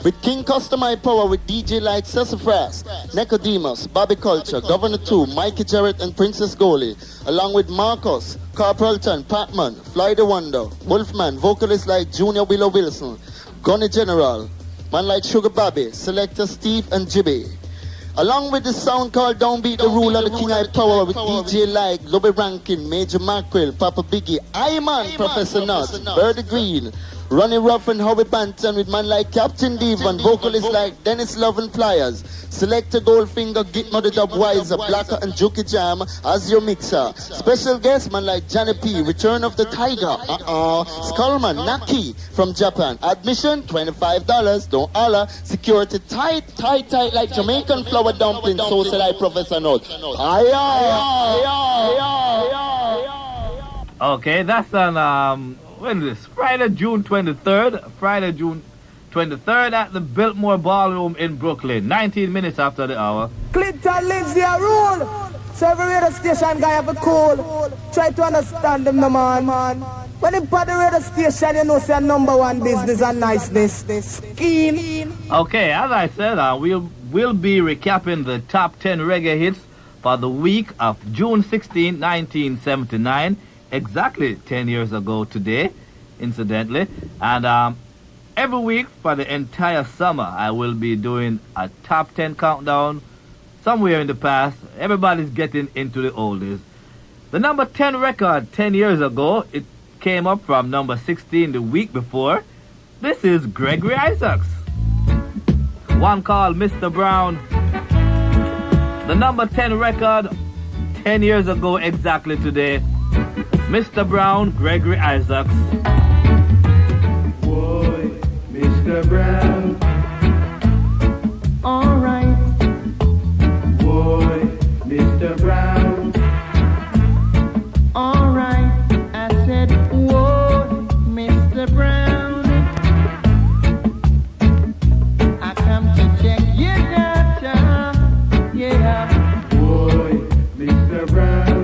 With King Customized Power with DJ Light, Sassafras, Nicodemus, Bobby Culture, Governor 2, Mikey Jarrett and Princess Goalie, along with Marcus, Carpelton, Patman, Fly the Wonder, Wolfman, vocalists like Junior Willow Wilson, Gunny General, man like Sugar Bobby, Selector Steve and Jibby. Along with the sound called Downbeat the Rule of the King High Power with DJ Like, Lobby Rankin, Major Mackerel, Papa Biggie, Iman, Professor Nuts, Birdie Green, Ronnie Ruff and Howie Banton with man like Captain Devon, vocalists like Dennis Love and Pliers, Selector Goldfinger, Gitmo the Dub Wiser, Blacker and Juki Jam as your mixer. Special guest man like Johnny P, Return of the Tiger, Skullman, Naki from Japan. Admission $25, don't holler. Security tight like Jamaican flour dumpling, so said I Professor Note. Okay, that's on when is this? Friday, June 23rd. Friday, June 23rd at the Biltmore Ballroom in Brooklyn. 19 minutes after the hour. Clinton Lindsay a rule. So every radio station guy have a cool. Try to understand them, no man. When you put the radio station, you know say number one business and niceness. Scheme. Okay, as I said, we'll be recapping the top 10 reggae hits for the week of June 16, 1979. Exactly 10 years ago today, incidentally. And every week for the entire summer, I will be doing a top 10 countdown somewhere in the past. Everybody's getting into the oldies. The number 10 record 10 years ago, it came up from number 16 the week before. This is Gregory Isaacs. One called Mr. Brown. The number 10 record 10 years ago exactly today. Mr. Brown, Gregory Isaacs. Boy, Mr. Brown. All right. Boy, Mr. Brown. All right. I said, whoa, Mr. Brown. I come to check your data. Yeah. Boy, Mr. Brown.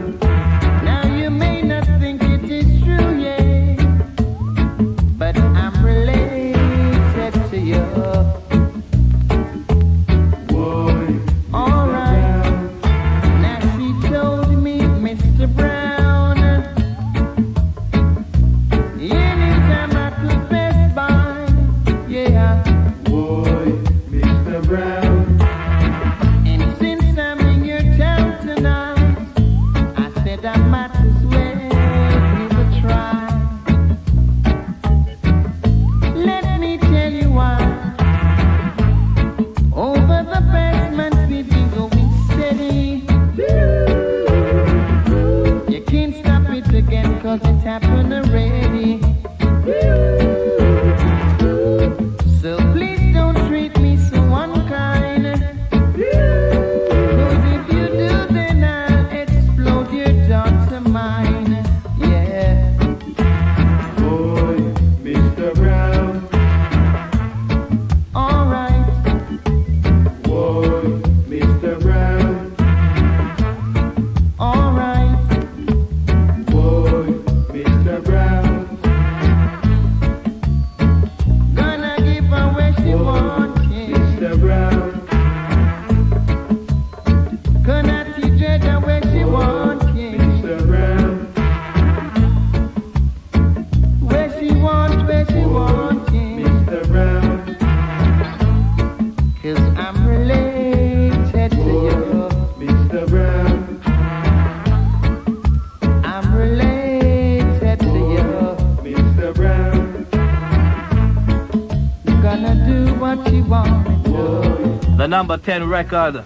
Number 10 record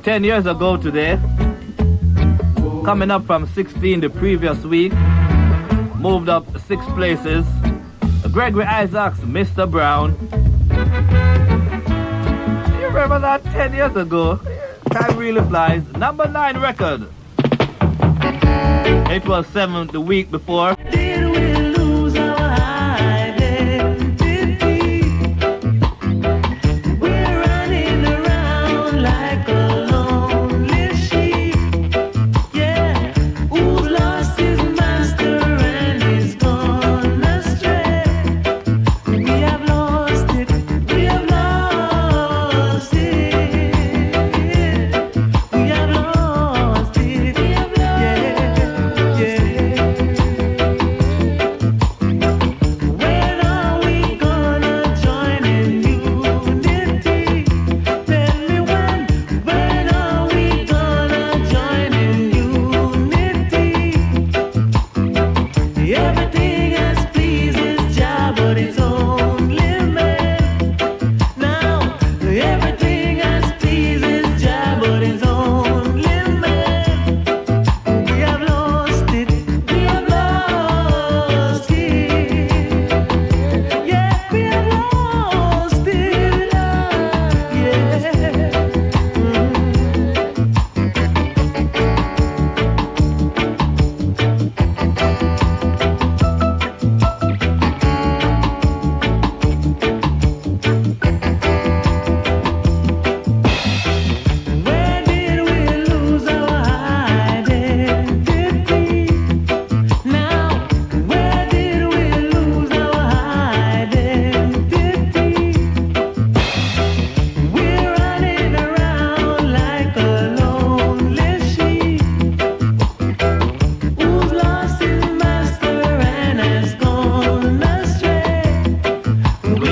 10 years ago today, coming up from 16 the previous week, moved up 6 places. Gregory Isaacs, Mr. Brown. You remember that 10 years ago? Time really flies. Number 9 record. It was 7 the week before.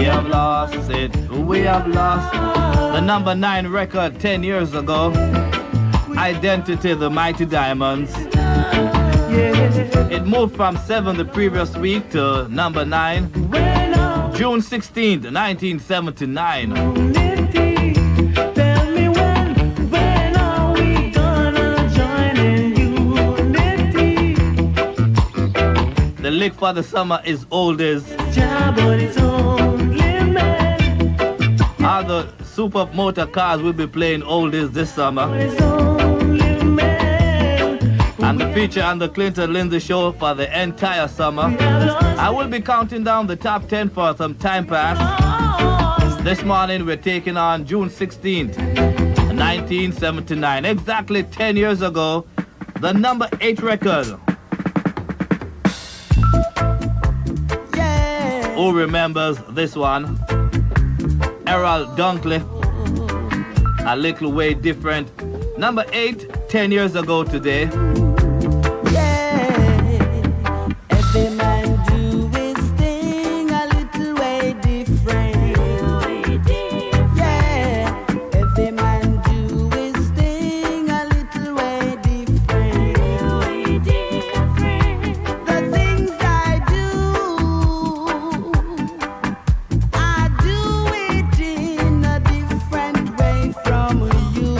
have lost it. We have lost the number 9 record 10 years ago. Identity, the Mighty Diamonds. It moved from 7 the previous week to number 9. June 16th, 1979. Tell me when are we gonna join in unity? The lick for the summer is old as. But it's only men. All the super motor cars will be playing oldies this summer. It's only men. And the feature on the Clinton Lindsay show for the entire summer. I will be counting down the top 10 for some time pass. This morning we're taking on June 16th, 1979. Exactly 10 years ago, the number 8 record. Who remembers this one? Errol Dunkley. A little way different. Number 8, 10 years ago today. Every man do his thing a little way different. Yeah, every man do his thing a little way different. The things I do it in a different way from you.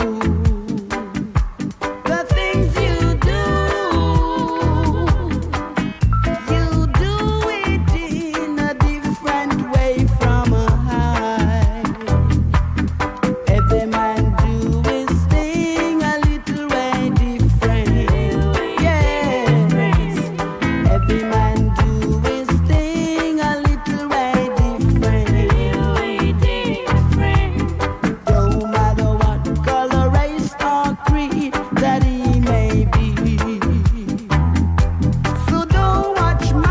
The things you do it in a different way from a high. Every man do his thing a little way different. Yes, every man do his thing a little way different. No matter what color, race or creed that he may be. So don't watch mine.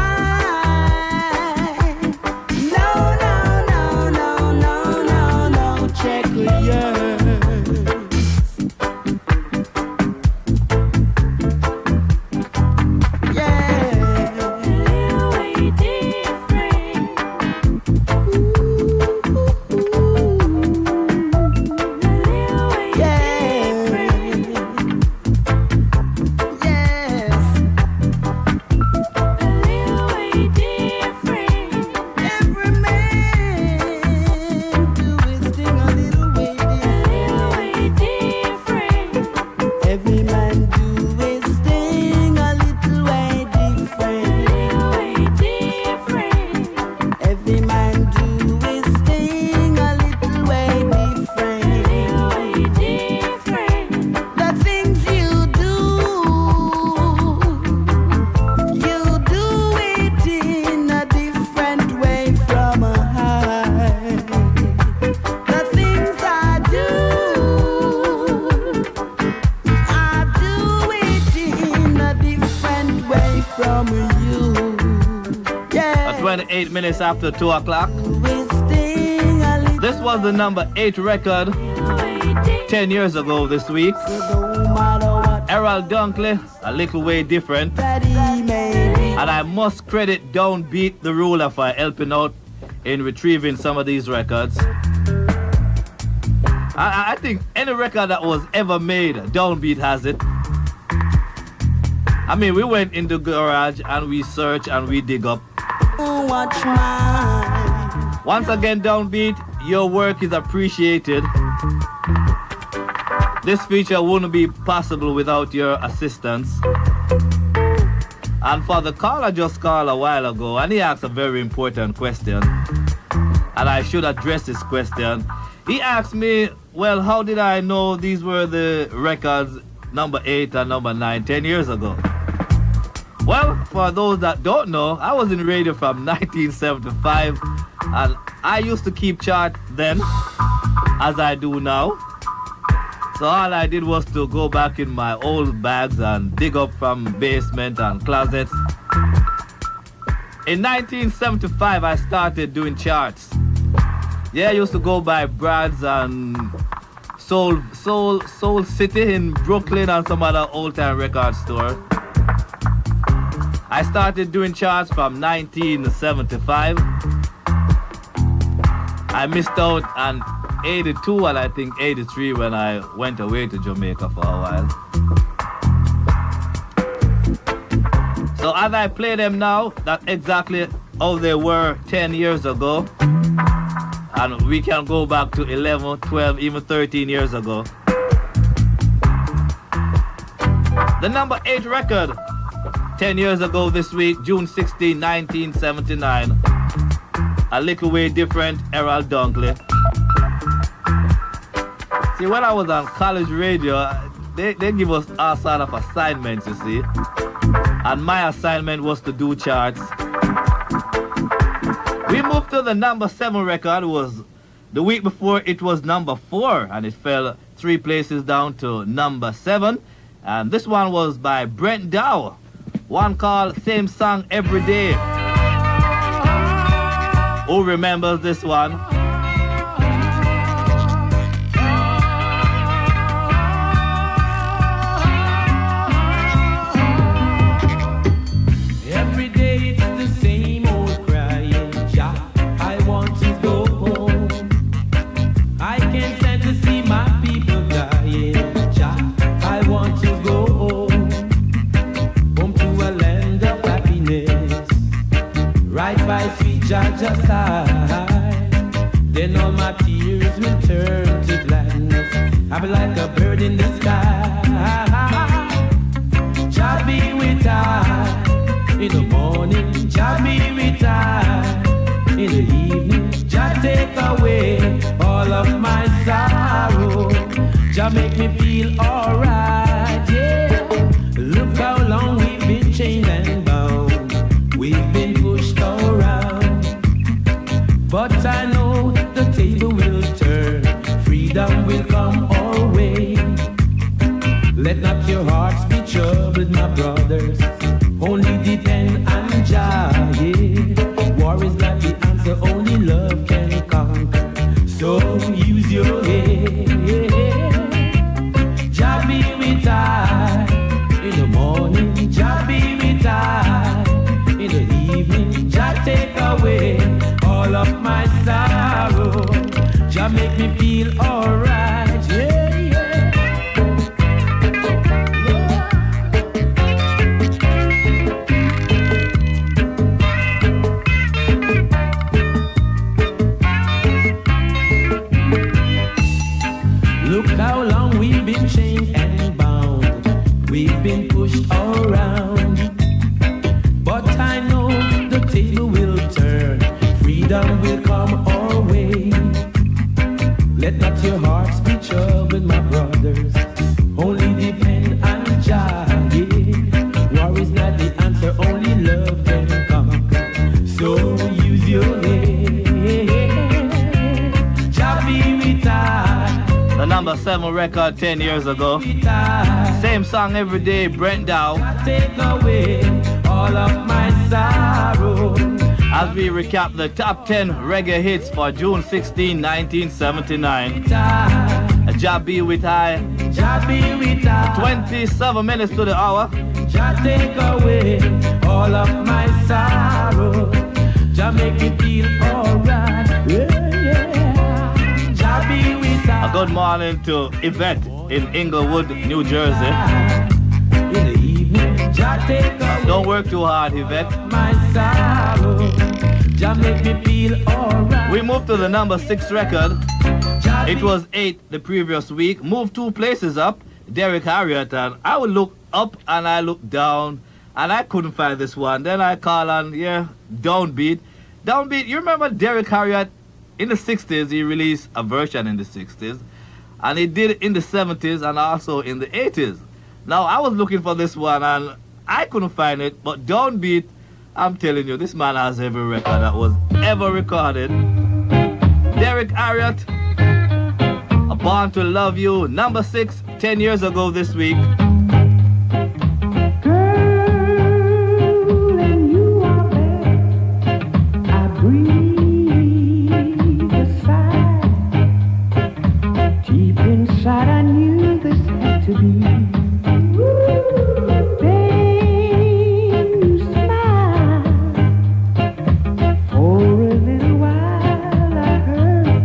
No, check yours. Every man do his thing a little way different. Every man do his thing a little way different. Every man do his thing a little way different. The things you do it in a different way from a high. The things I do it in a different way from you. Yeah. 28 minutes after 2 o'clock. Do his thing a little This was the number 8 record 10 years ago this week. no matter what Errol Dunkley, a little way different. that he may be. And I must credit Downbeat the Ruler for helping out in retrieving some of these records. I think any record that was ever made, Downbeat has it. I mean, we went in the garage and we search and we dig up. Watch mine. Once again, Downbeat, your work is appreciated. This feature wouldn't be possible without your assistance. And for the caller just called a while ago, and he asked a very important question, and I should address this question. He asked me, well, how did I know these were the records number 8 and number 9 10 years ago? Well, for those that don't know, I was in radio from 1975, and I used to keep chart then, as I do now. So all I did was to go back in my old bags and dig up from basement and closets. In 1975, I started doing charts. Yeah, I used to go by Brad's and Soul City in Brooklyn and some other old-time record store. I started doing charts from 1975. I missed out on 82 and I think 83 when I went away to Jamaica for a while. So as I play them now, that's exactly how they were 10 years ago. And we can go back to 11, 12, even 13 years ago. The number 8 record, 10 years ago this week, June 16, 1979. A little way different, Errol Dunkley. See, when I was on college radio, they give us all sort of assignments, you see. And my assignment was to do charts. We moved to the number 7 record. Was the week before it was number 4, and it fell 3 places down to number 7. And this one was by Brent Dow. One called Same Song Every Day. Who remembers this one? Every day it's the same old crying, Jah, I want to go home. I can't stand to see my people dying, Jah, I want to go home. Home to a land of happiness, right by sweet Jaja's side. Then all my tears will turn to gladness. I'll be like a bird in the sky. Jah be with I. In the morning, Jah be with I. In the evening, Jah take away all of my sorrow. Jah make me feel alright, yeah. Look how long we've been chained and bound. We've been pushed around. But I know the table will turn. Freedom will come our way. Let not your hearts be troubled, my brothers. Only depend on Jah, yeah. War is not the answer, only love can conquer. So use your head. Jah be with I. In the morning, Jah be with I. In the evening, Jah take away all of my sorrow. Jah make me feel alright, yeah, yeah. Look how long we've been chained and bound. We've been pushed around. But I know the table will turn. Freedom will come our way. Let not your hearts be troubled, my brothers. Only depend on Jah, yeah. War is not the answer, only love can conquer. So use your head. Jah be with I. The number 7 record 10 years ago. Same song every day, Brent Dow. Take away all of my sorrow. As we recap the top 10 reggae hits for June 16, 1979. Jah be with I. Jah be with I. 27 minutes to the hour. Jah take away all of my sorrow. Jah make me feel alright. Yeah, yeah. Jah be with I. A good morning to Yvette in Inglewood, New Jersey. In the evening, Jah take away. Don't work too hard, Yvette. My sorrow. Jah make me feel alright. We moved to the number 6 record. It was 8 the previous week. Moved 2 places up. Derek Harriott, and I would look up and I looked down and I couldn't find this one. Then I call on, Downbeat. Downbeat, you remember Derek Harriott in the 60s? He released a version in the 60s. And he did it in the 70s and also in the 80s. Now, I was looking for this one and I couldn't find it. But Downbeat, I'm telling you, this man has every record that was ever recorded. Derek Harriott, Born to Love You, number 6, 10 years ago this week. Inside I knew this had to be. Then you smiled. For a little while I heard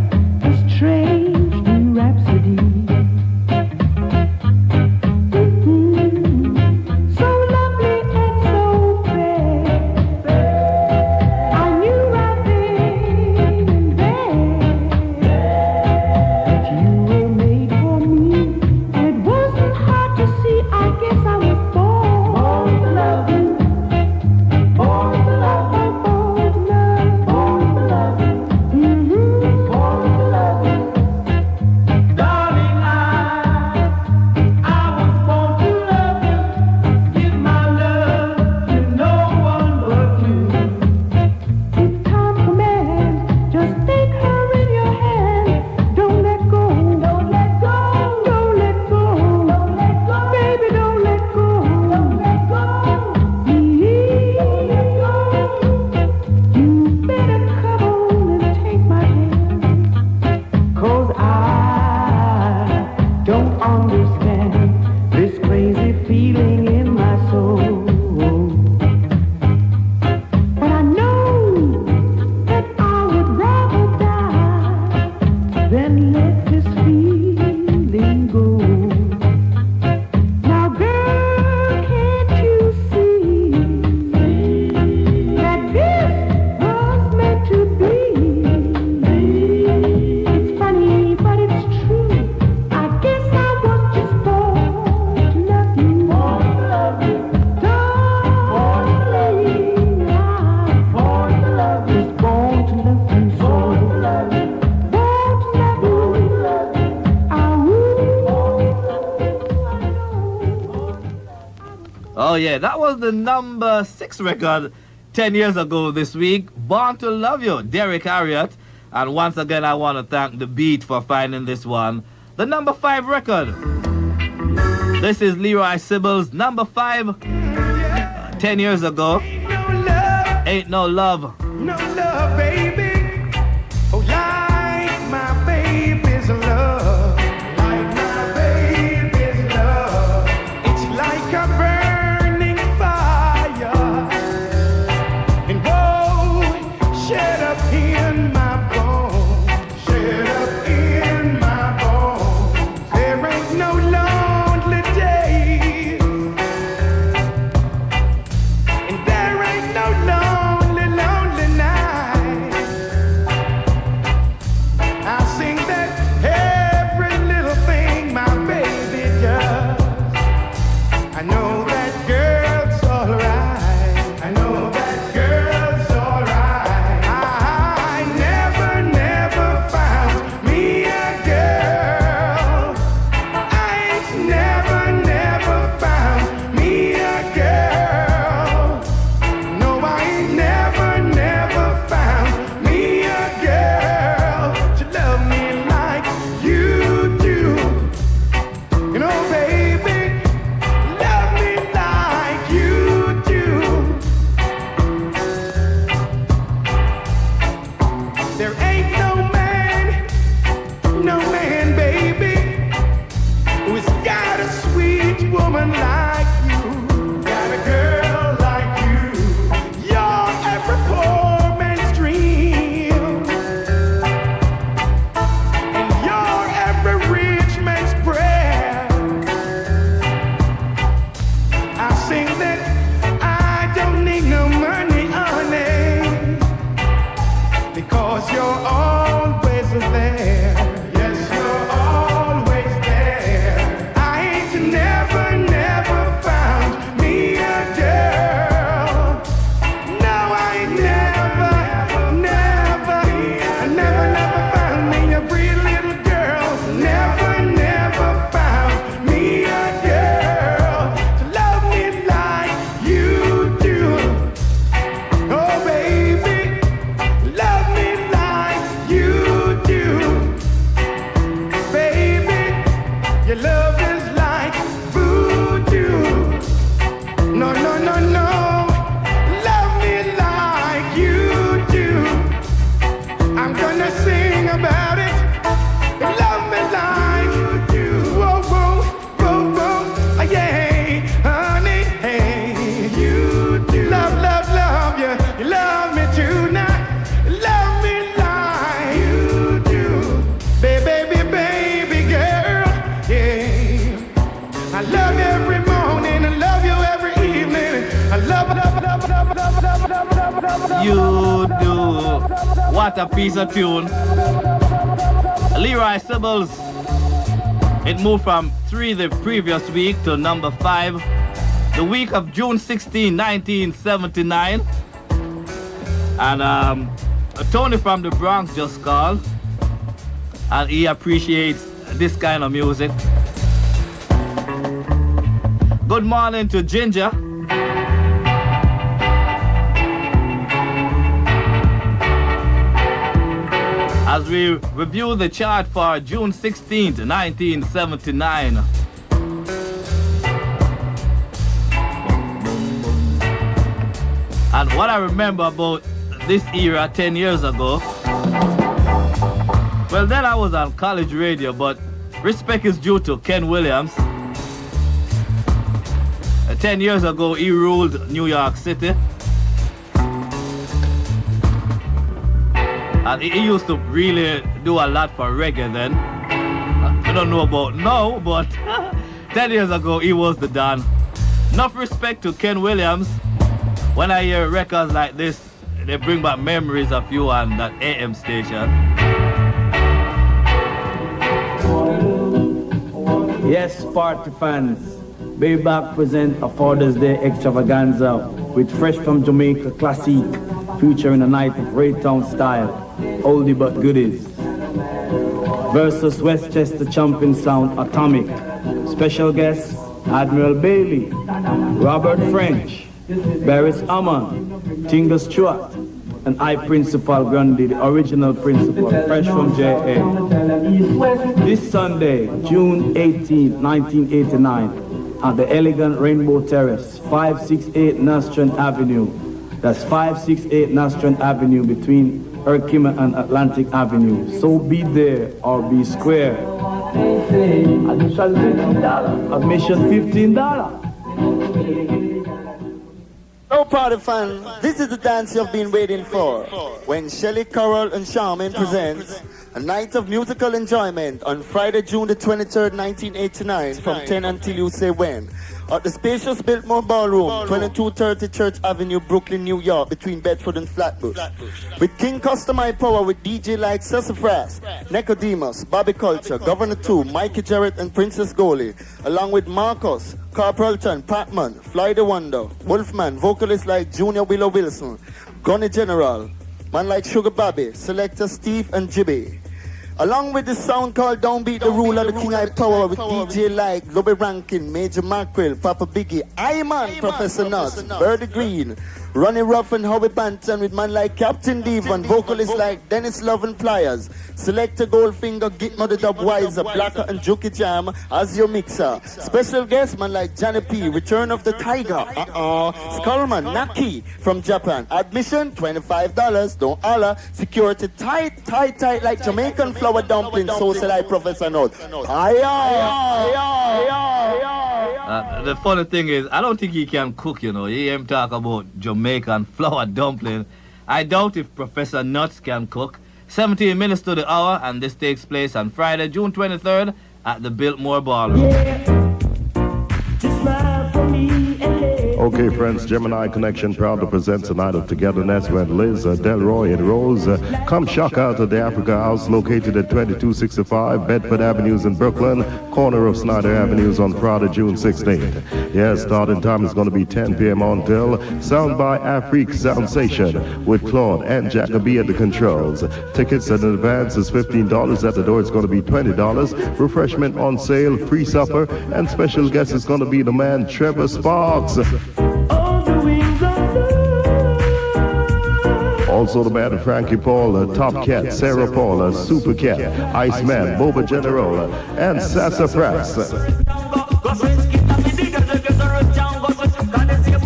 then let this feeling go. Now, girl, can't you see that this was meant to be? It's funny, but it's true. I guess I was just born to love you. Darling, I'm born to love you. Just born to love you so. Born to love you. Oh yeah, that was the number 6 record 10 years ago this week. Born to Love You, Derek Harriott. And once again, I want to thank The Beat for finding this one. The number 5 record. This is Leroy Sibbles, number 5, 10 years ago. Ain't no love. No love, baby. Oh, like my baby's love. Like my baby's love. It's like a burning fire. And whoa, shed up in my bones. Shed up in my bones. There ain't no lonely days. And there ain't no lonely nights. I sing that every little thing my baby does. I know that girl's alright. I know that girl's alright. I never found me a girl. I ain't never found me a girl. No, I ain't never found me a girl to love me like you do. You know, baby, love me like you do. There ain't no man, baby, who's got a sweet woman like you. Got a girl like you. You're every poor man's dream. And you're every rich man's prayer. I sing that I don't need no money, honey, because you're always there. Yes, you're always there. I ain't never found me a girl. No, I ain't never found me a pretty little girl. Never found me a girl to love me like you do. Oh, baby, love me like you do. Baby, your love is like voodoo. No. Love me like you do. I'm gonna sing about it. Love me like you do. Whoa, yeah, honey, hey, you do. Love you. You love me tonight. Love me like you do. Baby girl, yeah. I love you every morning. I love you every evening. I love. You do. What a piece of tune. Leroy Sibbles. It moved from 3 the previous week to number 5. The week of June 16, 1979. And Tony from the Bronx just called. And he appreciates this kind of music. Good morning to Ginger. As we review the chart for June 16th, 1979. And what I remember about this era 10 years ago, well, then I was on college radio, but respect is due to Ken Williams. 10 years ago, he ruled New York City. And he used to really do a lot for reggae then. I don't know about now, but 10 years ago he was the Don. Enough respect to Ken Williams. When I hear records like this, they bring back memories of you and that AM station. Yes, party fans. Bayback present a Father's Day extravaganza with Fresh from Jamaica Classic, featuring a night of Raytown style, oldie but goodies. Versus Westchester champion sound Atomic. Special guests Admiral Bailey, Robert French, Barris Amon, Tinga Stewart, and I Principal Grundy, the original principal, fresh from JA. This Sunday, June 18, 1989, at the elegant Rainbow Terrace, 568 Nostrand Avenue. That's 568 Nostrand Avenue between Herkimer and Atlantic Avenue. So be there or be square. Admission $15. No party fans, this is the dance you've been waiting for. When Shelley Carroll and Charmin presents a night of musical enjoyment on Friday, June the 23rd, 1989, from 10 until you say when. At the spacious Biltmore Ballroom, 2230 Church Avenue, Brooklyn, New York, between Bedford and Flatbush. With King Customized Power with DJ like Sassafras, Nicodemus, Bobby Culture, Governor 2, Mikey Jarrett and Princess Goalie, along with Marcus, Carpelton, Patman, Fly the Wonder, Wolfman, vocalists like Junior Willow Wilson, Gunny General, man like Sugar Bobby, Selector Steve and Jibby. Along with the sound called Don't Beat the Rule of the King I Power with DJ like Lobby Rankin, Major Mackerel, Papa Biggie, I-Man, Professor Nuts, Birdie Green, Ronnie Ruff and Howie Banton with man like Captain Devon, vocalists like Dennis Love and Pliers, Selector Goldfinger, Gitmo the Dub Wiser, Blacker and Juki Jam as your mixer. Special guest man like Johnny P, Return of the Tiger, Skullman, Naki from Japan. Admission $25, don't holler. Security tight like Jamaican flour dumpling, socialite Professor Note. The funny thing is, I don't think he can cook, you know. He ain't talk about Jamaican flour dumpling. I doubt if Professor Nuts can cook. 17 minutes to the hour, and this takes place on Friday, June 23rd at the Biltmore Ballroom. Okay, friends, Gemini Connection proud to present a night of togetherness when Liz, Delroy, and Rose come shock out at the Africa House located at 2265 Bedford Avenues in Brooklyn, corner of Snyder Avenues on Friday, June 16th. Yes, starting time is going to be 10 p.m. until sound by Afrique Sensation with Claude and Jacoby at the controls. Tickets in advance is $15. At the door it's going to be $20. Refreshment on sale, free supper, and special guest is going to be the man Trevor Sparks. Also the man Frankie Paul, Top Cat, Sarah Paul, Super Cat, Iceman, Boba General, and Sassafras.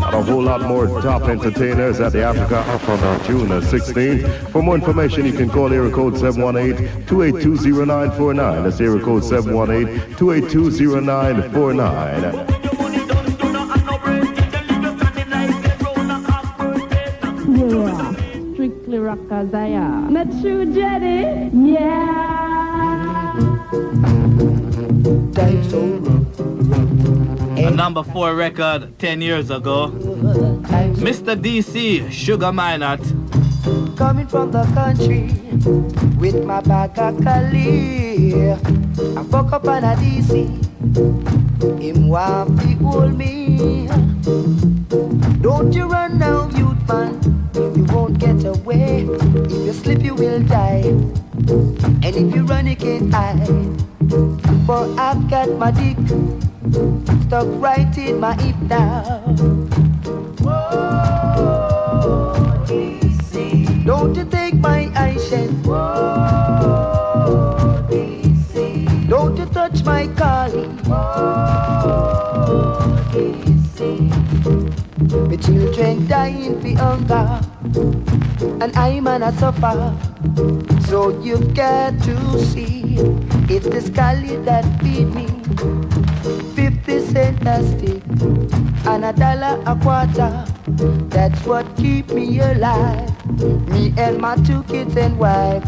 And a whole lot more top entertainers at the Africa House on June 16th. For more information, you can call area code 718-282-0949. That's area code 718-282-0949. Strictly rockers I am. Not true, Jenny? Yeah. A number 4 record 10 years ago. Mr. DC, Sugar Minot. Coming from the country with my bag of Cali. I fuck up on a DC. Him want to hold me. Don't you run now, youth man. You won't get away. If you slip, you will die. And if you run, you can't hide. But I've got my dick stuck right in my hip now. Whoa, DC. Don't you take my eyeshade. Whoa, DC. Don't you touch my collie. Whoa, DC. The children dying for hunger, and I'm on a suffer. So you've got to see, it's the scully that feed me. 50 cents a stick and $1 a quarter. That's what keep me alive. me and my 2 kids and wife.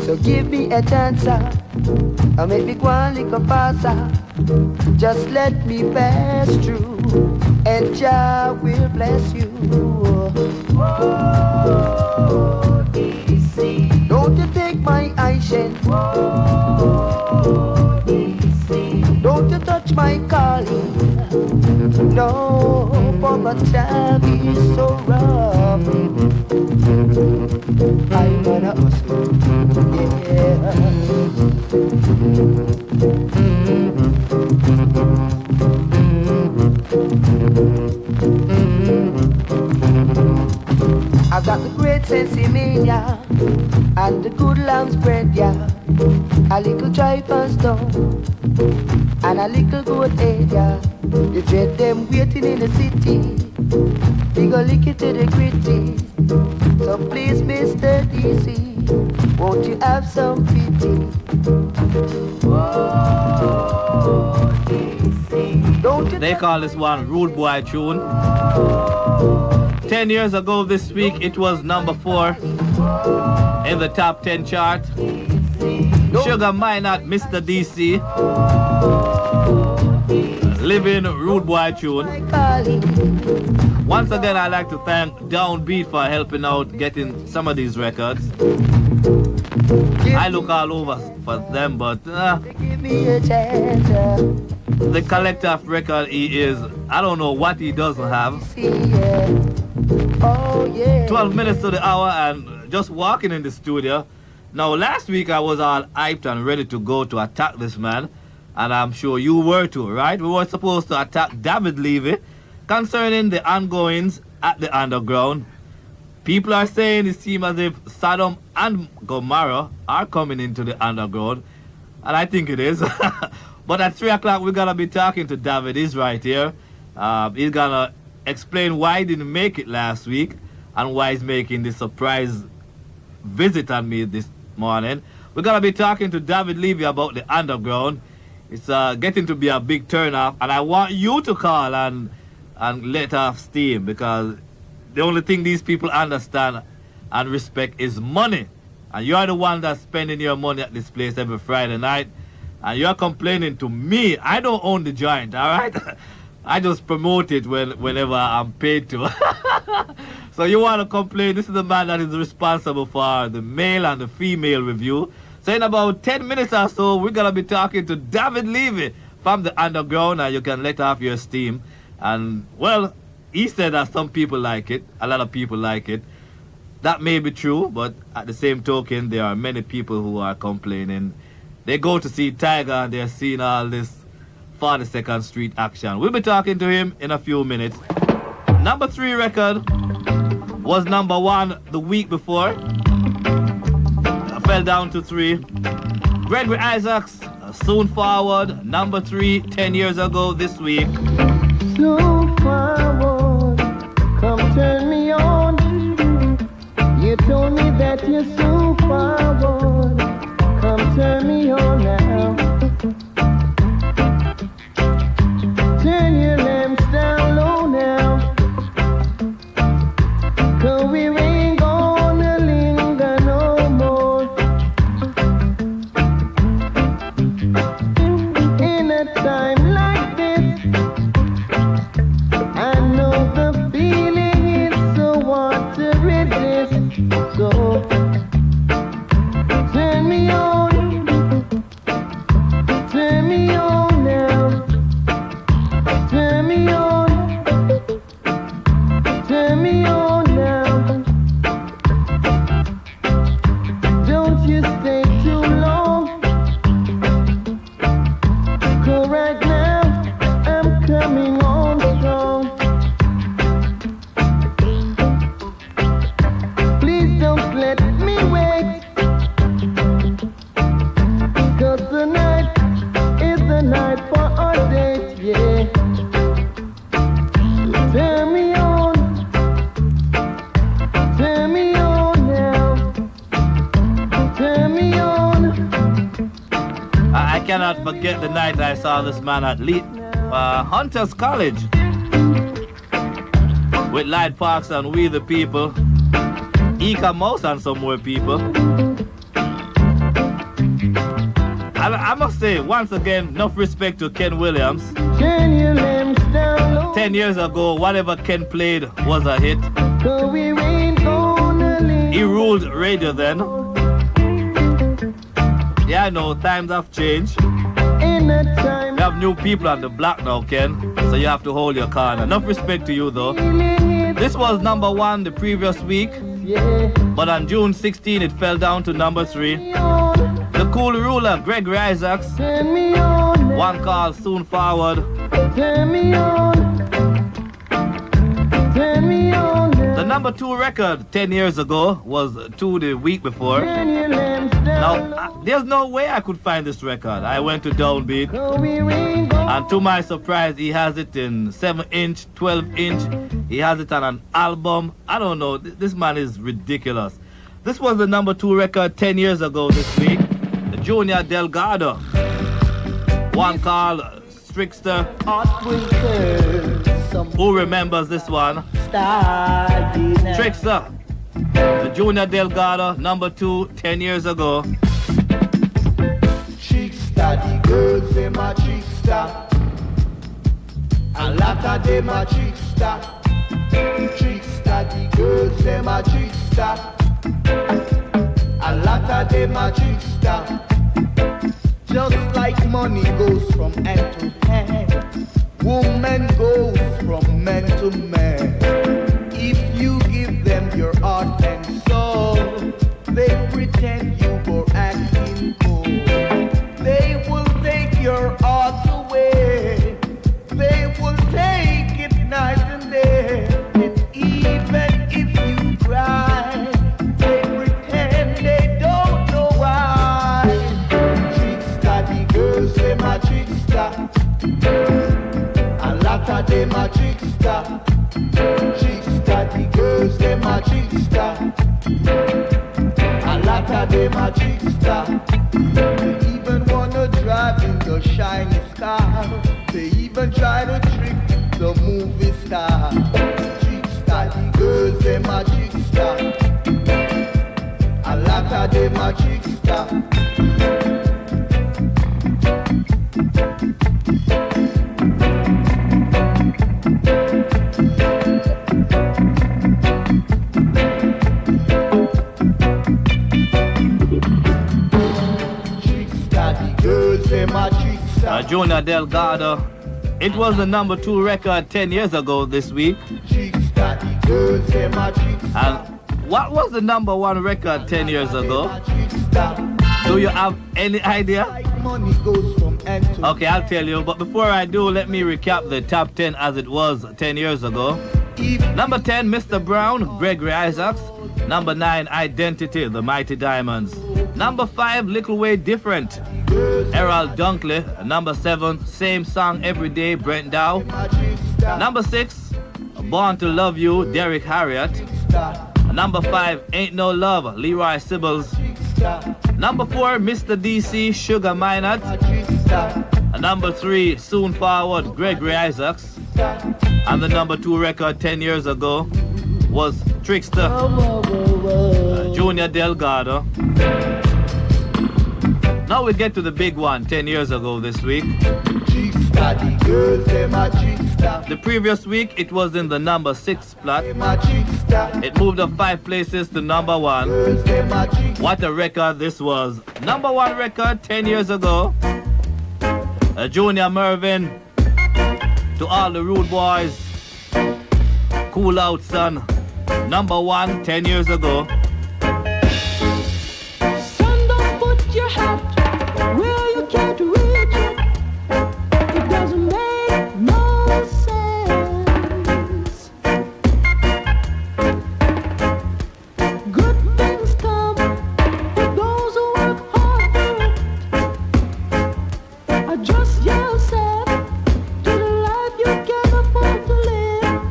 So give me a chance, and make me go a little faster. Just let me pass through, and Jah will bless you. Oh, DC. Don't you take my eyeshade. Oh, DC. Don't you touch my calling. No, for the time is so rough. I'm gonna hustle, yeah. I got the great sense mania and the good lamb's bread, yeah. A little driver's down and a little good head, yeah. You dread them waiting in the city. We go lick it to the gritty. So please, Mr. DC, won't you have some pity? Oh, DC. Don't you They call this one Rude Boy Tune. 10 years ago this week, it was number 4 in the top 10 chart. Sugar Minot, Mr. DC. Living Rude Boy Tune. Once again, I'd like to thank Downbeat for helping out getting some of these records. I look all over for them, but the collector of record he is, I don't know what he doesn't have. 12 minutes to the hour and just walking in the studio. Now, last week I was all hyped and ready to go to attack this man. And I'm sure you were too, right? We were supposed to attack David Levy concerning the ongoings at the underground. People are saying it seems as if Sodom and Gomorrah are coming into the underground. And I think it is. But at 3 o'clock, we're going to be talking to David. He's right here. He's going to explain why he didn't make it last week and why he's making this surprise visit on me this morning. We're going to be talking to David Levy about the underground. It's getting to be a big turnoff, and I want you to call and let off steam, because the only thing these people understand and respect is money. And you're the one that's spending your money at this place every Friday night, and you're complaining to me. I don't own the joint, all right? I just promote it whenever I'm paid to. So you want to complain? This is the man that is responsible for the male and the female review. So in about 10 minutes or so, we're going to be talking to David Levy from the underground, and you can let off your steam. And, well, he said that some people like it. A lot of people like it. That may be true, but at the same token, there are many people who are complaining. They go to see Tiger and they're seeing all this 42nd Street action. We'll be talking to him in a few minutes. Number 3 record was number 1 the week before. Fell down to 3. Gregory Isaacs, Soon Forward, number 3, 10 years ago this week. Soon forward, come turn me on. You told me that you're so forward, come turn me on now. Turn your lamps down low now, 'cause we ain't gonna linger no more. In a time like this, I know the feeling is so hard to resist. So turn me on now, turn me on now. Don't you stay too long, 'cause right now I'm coming on strong. Please don't let me wait, 'cause tonight is the night for our date, yeah. Turn me on now, turn me on. I cannot forget the night I saw this man at Hunter's College with Light Parks and We the People. Eka Mouse and some more people. I must say, once again, enough respect to Ken Williams. 10 years ago, whatever Ken played was a hit. He ruled radio then. Yeah, I know, times have changed. We have new people on the block now, Ken, so you have to hold your corner. Enough respect to you, though. This was number 1 the previous week, but on June 16 it fell down to number 3. The Cool Ruler, Gregory Isaacs, one call, Soon Forward. The number 2 record 10 years ago was 2 the week before. Now, there's no way I could find this record. I went to Downbeat, and to my surprise, he has it in 7-inch, 12-inch. He has it on an album. I don't know. This man is ridiculous. This was the number 2 record 10 years ago this week. The Junior Delgado. One called Trickster. Who remembers this one? Trickster. The Junior Delgado, number 2, 10 years ago. Trickster, the girls, them a trickster. A lot of them a trickster. Trickster, the girls, them a trickster. A lot of them a trickster. Just like money goes from hand to hand, woman goes from man to man. If you give them your heart and soul, they pretend you were acting cool. They will take your heart away. They will take it night and day. And even if you cry, they pretend they don't know why. Trickster, the girls, them a trickster. A lot of them a trickster. Trickster, the girls, them a trickster. A lot of them a trickster. They even wanna drive in the shiny car. They even try to trick the movie star. Trickster, the girls, them a trickster. A lot of them a trickster. Junior Delgado. It was the number 2 record 10 years ago this week. And what was the number 1 record 10 years ago? Do you have any idea? Okay, I'll tell you. But before I do, let me recap the top 10 as it was 10 years ago. Number 10, Mr. Brown, Gregory Isaacs. Number 9, Identity, The Mighty Diamonds. Number 5, Little Way Different, Errol Dunkley. Number 7, Same Song Every Day, Brent Dow. Number 6, Born to Love You, Derek Harriott. Number 5, Ain't No Love, Leroy Sibbles. Number 4, Mr. DC, Sugar Minot. Number 3, Soon Forward, Gregory Isaacs. And the number 2 record 10 years ago was Trickster, Junior Delgado. Now we get to the big one 10 years ago this week. The previous week it was in the number 6 spot. It moved up 5 places to number 1. What a record this was. Number 1 record 10 years ago. Junior Mervin, to all the rude boys, cool out son. Number 1 10 years ago. Son, don't put your hat where you can't reach it. It doesn't make no sense. Good things come to those who work hard for it. Adjust yourself to the life you can afford to live.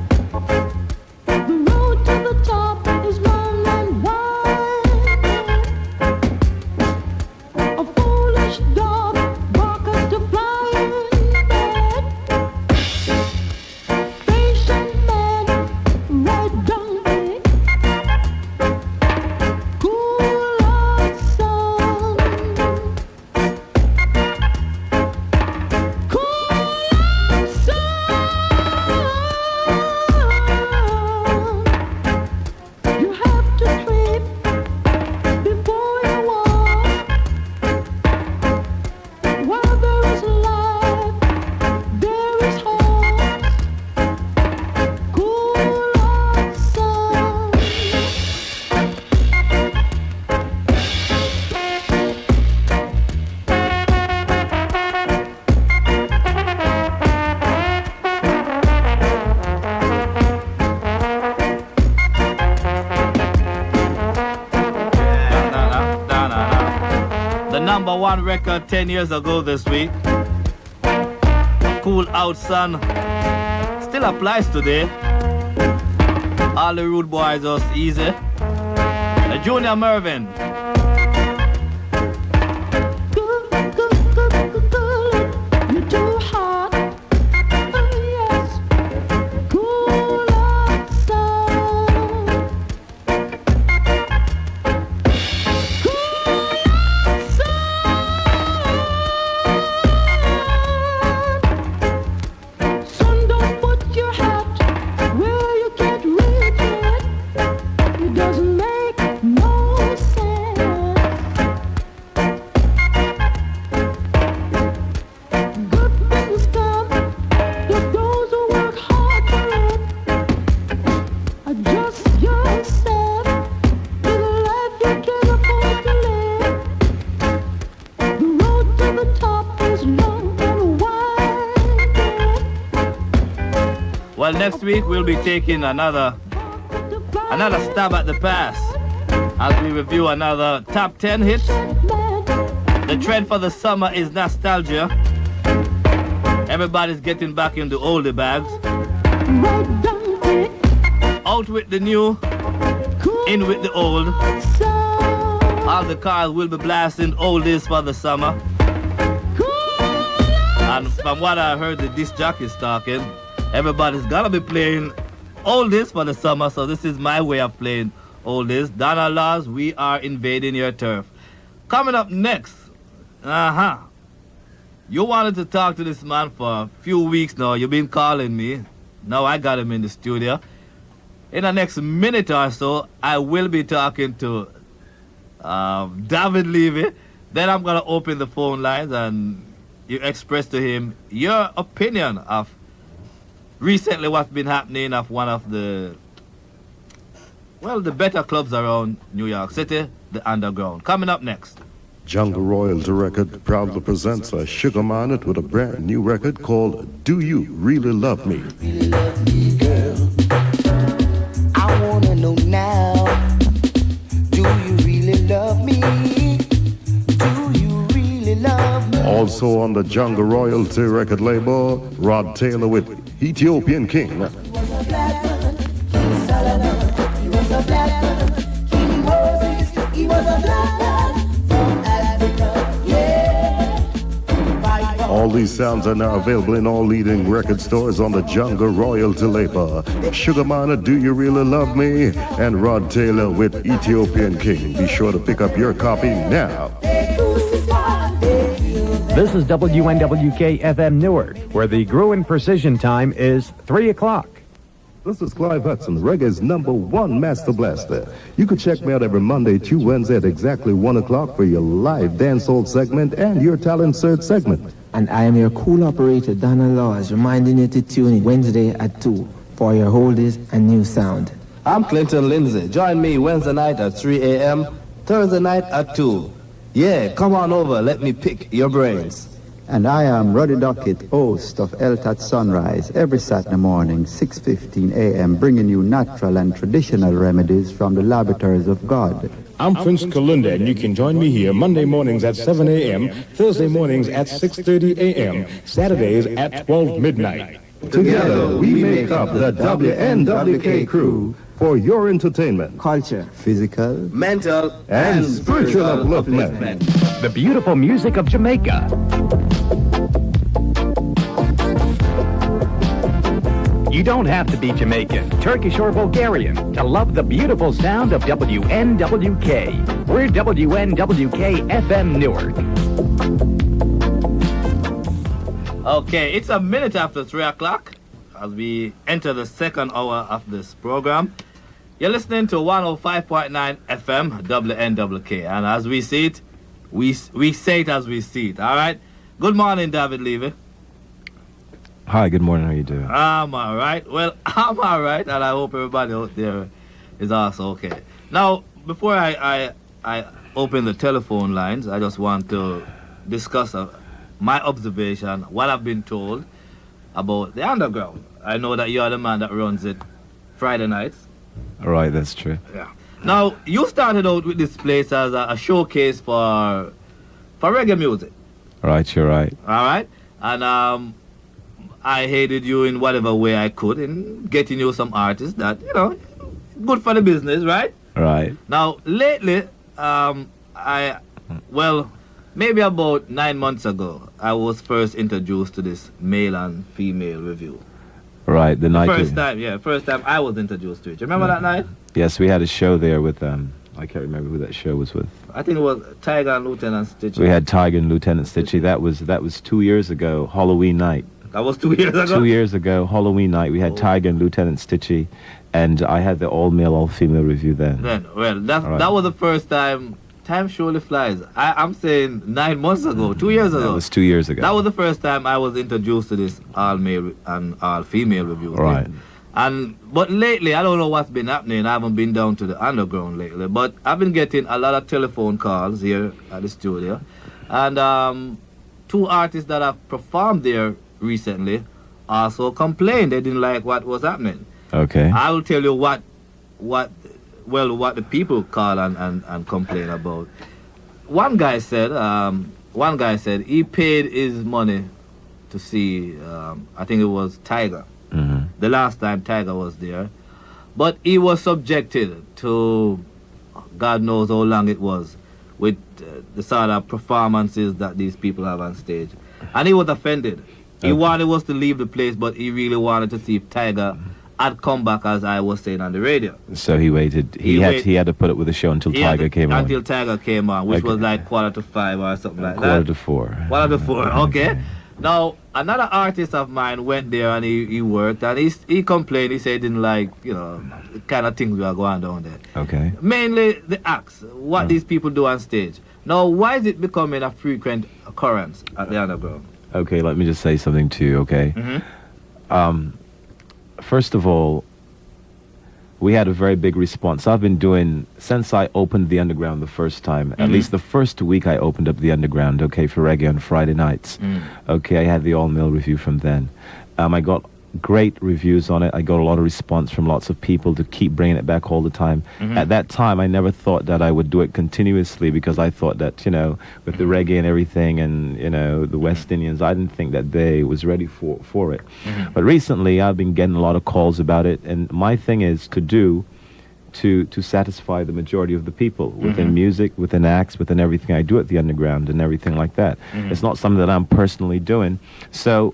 The road to the top is long and wide. A foolish dog barketh to flying bed. Patient man, right donkey. #1 record 10 years ago this week. Cool Out Son still applies today. All the rude boys just easy. Junior Mervin. You're too hot. Yes. Cool outside. Son, don't put your hat where you can't reach it. It doesn't make no sense. Good things come to those who work hard for it. Adjust yourself to the life you can afford to live. The road to the top is long and wide. Well, next week we'll be taking another stab at the past as we review another top 10 hits. The trend for the summer is nostalgia. Everybody's getting back into oldie bags. Out with the new, in with the old. All the cars will be blasting oldies for the summer. And from what I heard the disc jockeys talking, everybody's gonna be playing oldies for the summer, so this is my way of playing oldies. Donna Laws, we are invading your turf. Coming up next, you wanted to talk to this man for a few weeks now. You've been calling me. Now I got him in the studio. In the next minute or so, I will be talking to David Levy. Then I'm gonna open the phone lines and you express to him your opinion of recently what's been happening of one of the better clubs around New York City, the Underground. Coming up next. Jungle Royalty Record proudly presents a Sugar Minot with a brand new record called Do You Really Love Me? Really love me, girl. I wanna know now. Do you really love me? Do you really love me? Also on the Jungle Royalty Record label, Rod Taylor with Ethiopian King. He was a black man, King Solomon. He was a black man, King Moses. He was a black man from Africa, yeah. All these sounds are now available in all leading record stores on the Jungle Royalty label. Sugar Minot, Do You Really Love Me? And Rod Taylor with Ethiopian King. Be sure to pick up your copy now. This is WNWK FM Newark, where the Gruen Precision time is 3 o'clock. This is Clive Hudson, Reggae's #1 Master Blaster. You can check me out every Monday to Wednesday at exactly 1 o'clock for your live dancehall segment and your talent search segment. And I am your cool operator, Donna Laws, reminding you to tune in Wednesday at 2 for your oldies and new sound. I'm Clinton Lindsay. Join me Wednesday night at 3 a.m., Thursday night at 2. Yeah, come on over. Let me pick your brains. And I am Roddy Duckett, host of Eltat Sunrise, every Saturday morning, 6:15 a.m., bringing you natural and traditional remedies from the laboratories of God. I'm Prince Kalunda, and you can join me here Monday mornings at 7 a.m., Thursday mornings at 6:30 a.m., Saturdays at 12 midnight. Together, we make up the WNWK crew for your entertainment, culture, physical, mental, and spiritual upliftment. The beautiful music of Jamaica. You don't have to be Jamaican, Turkish, or Bulgarian to love the beautiful sound of WNWK. We're WNWK FM Newark. Okay, it's a minute after 3 o'clock as we enter the second hour of this program. You're listening to 105.9 FM WNWK, and as we see it, we say it as we see it, all right? Good morning, David Levy. Hi, good morning. How you doing? I'm all right. Well, I'm all right, and I hope everybody out there is also okay. Now, before I open the telephone lines, I just want to discuss my observation, what I've been told about the Underground. I know that you're the man that runs it Friday nights. All right, that's true. Yeah. Now, you started out with this place as a showcase for for reggae music. Right, you're right. All right, and I hated you in whatever way I could in getting you some artists that good for the business, right? Right. Now lately, maybe about 9 months ago, I was first introduced to this male and female review. Right, the night. First time I was introduced to it. You remember that night? Yes, we had a show there with I can't remember who that show was with. I think it was Tiger and Lieutenant Stitchie. We had Tiger and Lieutenant Stitchie. That was 2 years ago, Halloween night. That was 2 years ago? 2 years ago, Halloween night. We had Tiger and Lieutenant Stitchie, and I had the all-male, all-female review then. That was the first time. Time surely flies. I'm saying 9 months ago, 2 years ago. That was 2 years ago. That was the first time I was introduced to this all-male and all-female review. Right. But lately, I don't know what's been happening. I haven't been down to the underground lately. But I've been getting a lot of telephone calls here at the studio. And 2 artists that have performed there recently also complained. They didn't like what was happening. Okay. I will tell you what the people call and complain about. One guy said he paid his money to see, I think it was Tiger. Mm-hmm. The last time Tiger was there. But he was subjected to, God knows how long it was, with the sort of performances that these people have on stage. And he was offended. He wanted us to leave the place, but he really wanted to see if Tiger had come back, as I was saying on the radio. So he waited. He had to put up with the show until Tiger came on. Until Tiger came on, which was like 4:45 or something like that. 4:45. 4:45, okay. Now, another artist of mine went there and he worked, and he complained. He said he didn't like, the kind of things we are going down there. Okay. Mainly the acts, what these people do on stage. Now, why is it becoming a frequent occurrence at the underground? Okay, let me just say something to you, okay? Mm-hmm. First of all, we had a very big response. I've been doing, since I opened the underground the first time, at least the first week I opened up the underground, okay, for reggae on Friday nights. Okay, I had the all-male review from then. I got great reviews on it. I got a lot of response from lots of people to keep bringing it back all the time. At that time, I never thought that I would do it continuously, because I thought that, with the reggae and everything and, the West Indians, I didn't think that they was ready for it. But recently, I've been getting a lot of calls about it, and my thing is to satisfy the majority of the people within music, within acts, within everything I do at the underground and everything like that. It's not something that I'm personally doing. So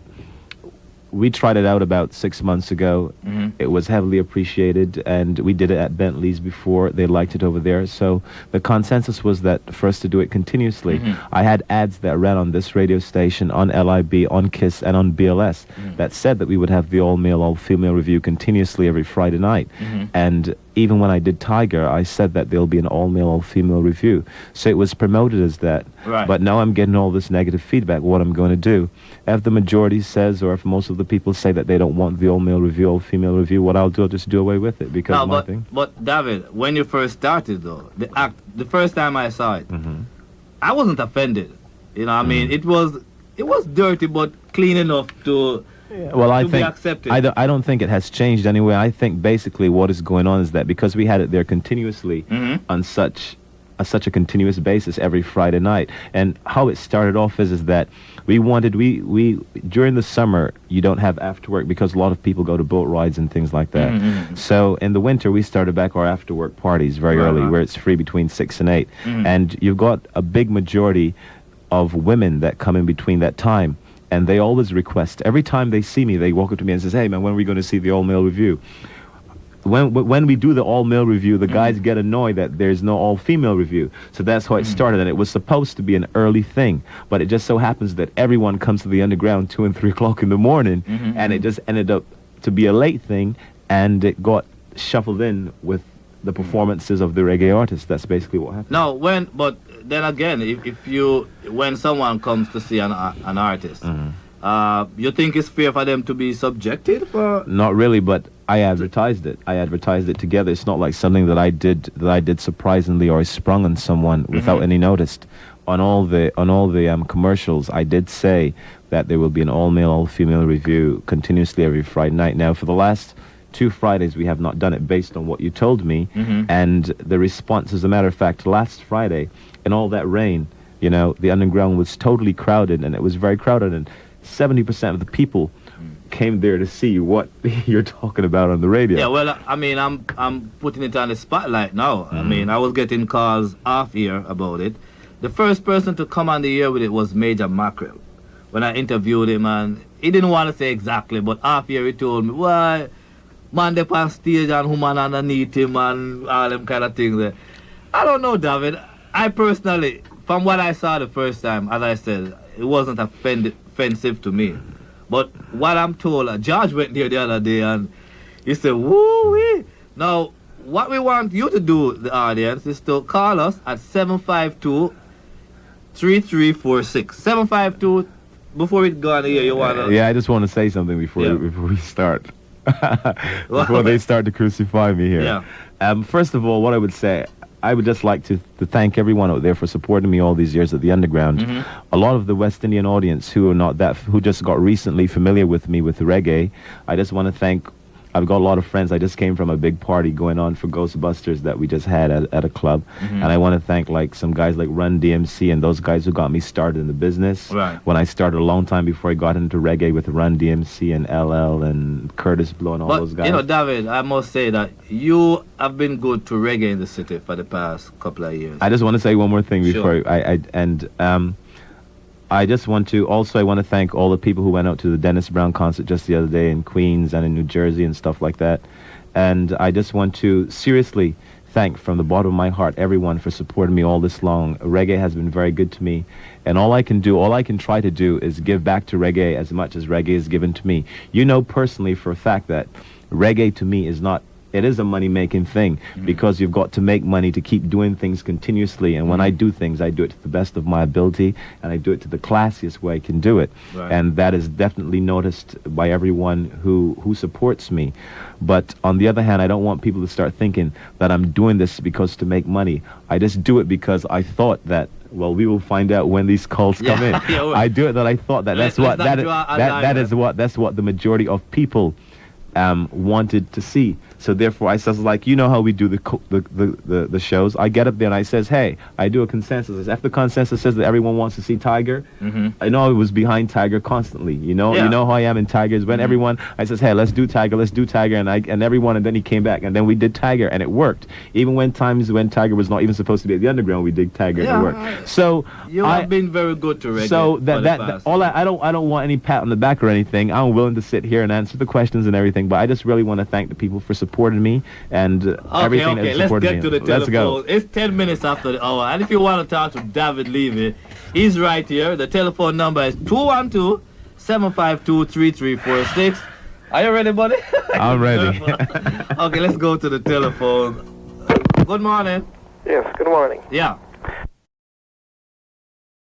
we tried it out about 6 months ago. It was heavily appreciated, and we did it at Bentley's before. They liked it over there. So the consensus was that for us to do it continuously. I had ads that ran on this radio station, on LIB, on KISS, and on BLS that said that we would have the all-male, all-female review continuously every Friday night. And even when I did Tiger, I said that there'll be an all-male, all-female review. So it was promoted as that. Right. But now I'm getting all this negative feedback. What I'm going to do, if the majority says, or if most of the people say that they don't want the all-male review, all-female review, what I'll do, I'll just do away with it, because my thing. But David, when you first started though, the first time I saw it, I wasn't offended. I mean, it was dirty but clean enough to. Well, I be think accepted. I don't think it has changed anyway. I think basically what is going on is that because we had it there continuously on such a continuous basis every Friday night, and how it started off is that we during the summer you don't have after work because a lot of people go to boat rides and things like that. So in the winter we started back our after work parties very early, where it's free between 6 and 8, and you've got a big majority of women that come in between that time. And they always request, every time they see me, they walk up to me and says, "Hey man, when are we going to see the all-male review?" When we do the all-male review, the guys get annoyed that there's no all-female review. So that's how it started, and it was supposed to be an early thing, but it just so happens that everyone comes to the underground 2 and 3 o'clock in the morning, and it just ended up to be a late thing, and it got shuffled in with the performances of the reggae artists. That's basically what happened. No, but then again, when someone comes to see an artist, you think it's fair for them to be subjected for? Not really, but I advertised it. I advertised it together. It's not like something that I did surprisingly or I sprung on someone without any notice. On all the commercials, I did say that there will be an all-male, all-female review continuously every Friday night. Now, for the last 2 Fridays, we have not done it based on what you told me, and the response, as a matter of fact, last Friday, in all that rain, You know, the underground was totally crowded, and it was very crowded, and 70% of the people came there to see what you're talking about on the radio. Yeah, well, I mean, I'm putting it on the spotlight now. I mean, I was getting calls off air about it. The first person to come on the air with it was Major Mackerel. When I interviewed him, and he didn't want to say exactly, but off air he told me, why, man, they on stage and woman underneath him and all them kind of things there. I don't know, David. I personally, from what I saw the first time, as I said, it wasn't offensive to me. But what I'm told, George went there the other day and he said, woo-wee. Now, what we want you to do, the audience, is to call us at 752-3346. 752, before we go on here, you want to... Yeah, I just want to say something before we start. Before they start to crucify me here. Yeah. First of all, what I would say, I would just like to thank everyone out there for supporting me all these years at the Underground. A lot of the West Indian audience who just got recently familiar with me with the reggae, I just want to thank. I've got a lot of friends. I just came from a big party going on for Ghostbusters that we just had at a club. And I want to thank like some guys like Run DMC and those guys who got me started in the business. Right. When I started a long time before I got into reggae with Run DMC and LL and Curtis Blow and all those guys. You know, David, I must say that you have been good to reggae in the city for the past couple of years. I just want to say one more thing before I just want to thank all the people who went out to the Dennis Brown concert just the other day in Queens and in New Jersey and stuff like that. And I just want to seriously thank from the bottom of my heart everyone for supporting me all this long. Reggae has been very good to me. And all I can try to do is give back to reggae as much as reggae is given to me. You know personally for a fact that reggae to me is not, it is a money-making thing because you've got to make money to keep doing things continuously. And when I do things, I do it to the best of my ability, and I do it to the classiest way I can do it. Right. And that is definitely noticed by everyone who supports me. But on the other hand, I don't want people to start thinking that I'm doing this because to make money. I just do it because I thought that, well, we will find out when these calls come in. I do it that I thought that that's what the majority of people wanted to see. So therefore, I says like, you know how we do the shows. I get up there and I says, hey, I do a consensus. If the consensus says that everyone wants to see Tiger, I know I was behind Tiger constantly. You know how I am in Tigers. When everyone, I says, hey, let's do Tiger, and everyone, and then he came back, and then we did Tiger, and it worked. Even when times when Tiger was not even supposed to be at the Underground, we did Tiger, and it worked. So you have been very good to reggae. So I don't want any pat on the back or anything. I'm willing to sit here and answer the questions and everything, but I just really want to thank the people for supporting me and everything that supported me. Let's get to the telephone. Let's go. It's 10 minutes after the hour, and if you want to talk to David Levy, he's right here. The telephone number is 212-752-3346. Are you ready, buddy? I'm ready. Okay, let's go to the telephone. Good morning. Yes, good morning. Yeah.